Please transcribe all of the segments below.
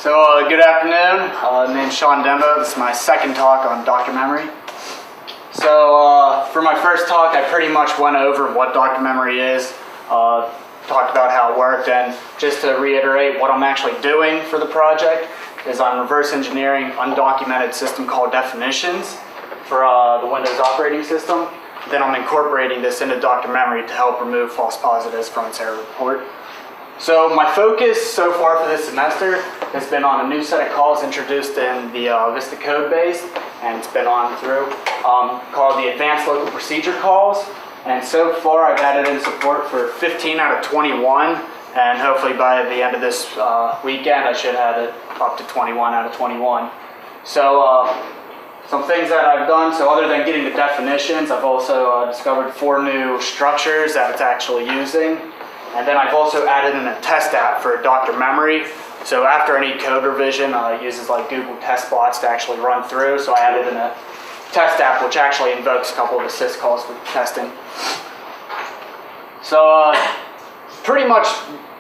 Good afternoon. My name's Sean Dembo. This is my second talk on Dr. Memory. For my first talk, I pretty much went over what Dr. Memory is, talked about how it worked, and just to reiterate what I'm actually doing for the project is I'm reverse engineering undocumented system call definitions for the Windows operating system. Then I'm incorporating this into Dr. Memory to help remove false positives from its error report. So my focus so far for this semester has been on a new set of calls introduced in the Vista code base, and it's been on through, called the Advanced Local Procedure Calls. And so far I've added in support for 15 out of 21, and hopefully by the end of this weekend I should have it up to 21 out of 21. So some things that I've done, so other than getting the definitions, I've also discovered 4 new structures that it's actually using. And then I've also added in a test app for Dr. Memory. So after any code revision, it uses like Google test bots to actually run through. So I added in a test app which actually invokes a couple of assist calls for testing. So pretty much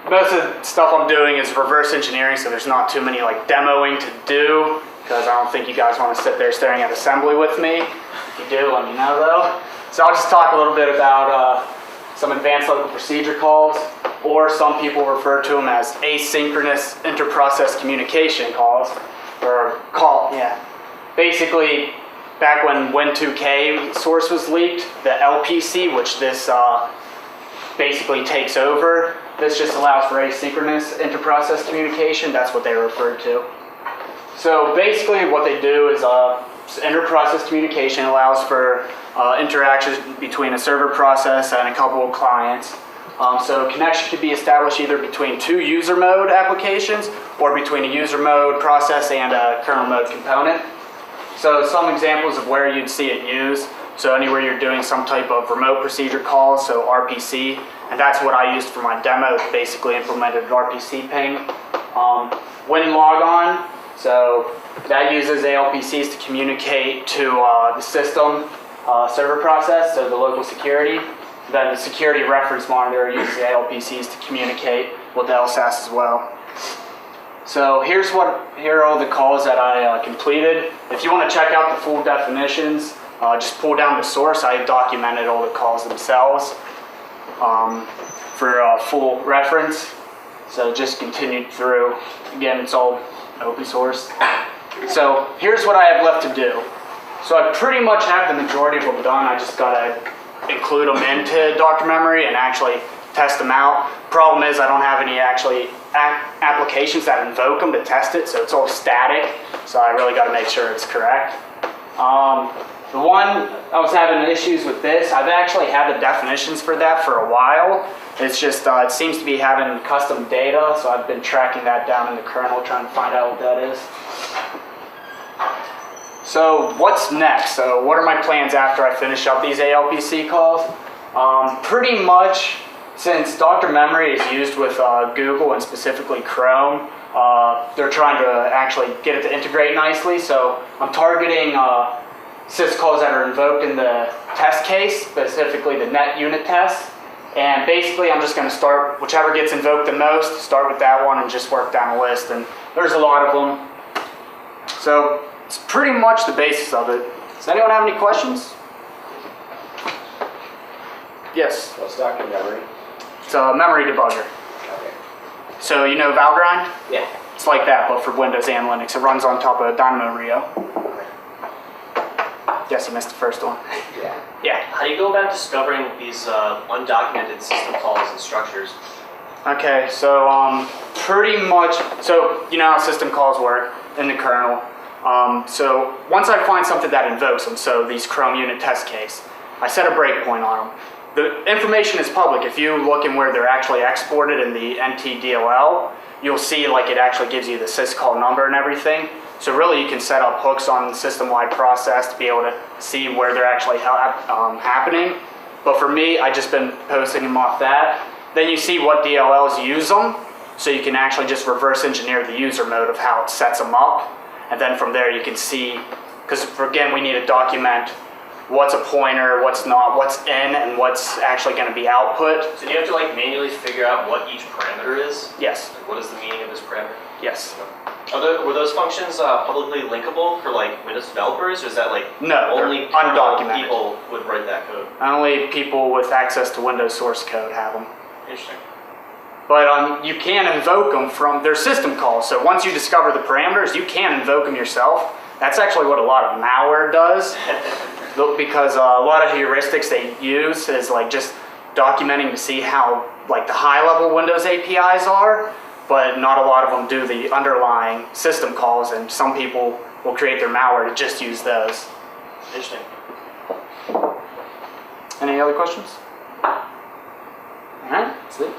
most of the stuff I'm doing is reverse engineering, so there's not too many like demoing to do, because I don't think you guys want to sit there staring at assembly with me. If you do, let me know though. So I'll just talk a little bit about some advanced local procedure calls, or some people refer to them as asynchronous inter-process communication calls, or Basically, back when Win2K source was leaked, the LPC, which this basically takes over, this just allows for asynchronous inter-process communication. That's what they refer to. So basically what they do is inter-process communication allows for interactions between a server process and a couple of clients. So a connection could be established either between 2 user mode applications or between a user mode process and a kernel mode component. So some examples of where you'd see it used. So anywhere you're doing some type of remote procedure call, so RPC, and that's what I used for my demo. It basically implemented RPC ping. WinLogon, so that uses ALPCs to communicate to the system server process, so the local security. Then the security reference monitor uses ALPCs to communicate with the LSAS as well. So here are all the calls that I completed. If you want to check out the full definitions, just pull down the source. I documented all the calls themselves for full reference. So just continued through. Again, it's all open source. So here's what I have left to do. So I pretty much have the majority of them done. I just gotta include them into Dr. Memory and actually test them out. Problem is I don't have any applications that invoke them to test it, so it's all static. So I really gotta make sure it's correct. The one I was having issues with this, I've actually had the definitions for that for a while. It's just, it seems to be having custom data, so I've been tracking that down in the kernel, trying to find out what that is. So what's next? So what are my plans after I finish up these ALPC calls? Pretty much, since Dr. Memory is used with Google and specifically Chrome, they're trying to actually get it to integrate nicely. So I'm targeting syscalls that are invoked in the test case, specifically the net unit test. And basically I'm just going to start, whichever gets invoked the most, start with that one and just work down a list. And there's a lot of them. So it's pretty much the basis of it. Does anyone have any questions? Yes? What's Dr. Memory? It's a memory debugger. Okay. So you know Valgrind? Yeah. It's like that, but for Windows and Linux. It runs on top of Dynamo Rio. Guess you missed the first one. Yeah. Yeah. How do you go about discovering these undocumented system calls and structures? Okay, so pretty much, so you know how system calls work in the kernel. So once I find something that invokes them, so these Chrome unit test case, I set a breakpoint on them. The information is public. If you look in where they're actually exported in the NTDLL, you'll see like it actually gives you the syscall number and everything. So really you can set up hooks on the system-wide process to be able to see where they're actually happening. But for me, I've just been posting them off that. Then you see what DLLs use them, so you can actually just reverse engineer the user mode of how it sets them up. And then from there you can see, because again, we need to document what's a pointer, what's not, what's in, and what's actually going to be output. So do you have to like manually figure out what each parameter is? Yes. Like, what is the meaning of this parameter? Yes. Were those functions publicly linkable for like Windows developers, or is that like No, they're only undocumented. people would write that code? Only people with access to Windows source code have them. Interesting. But you can invoke them from their system calls. So once you discover the parameters, you can invoke them yourself. That's actually what a lot of malware does, because a lot of heuristics they use is like just documenting to see how like the high-level Windows APIs are, but not a lot of them do the underlying system calls, and some people will create their malware to just use those. Interesting. Any other questions? All right, sweet.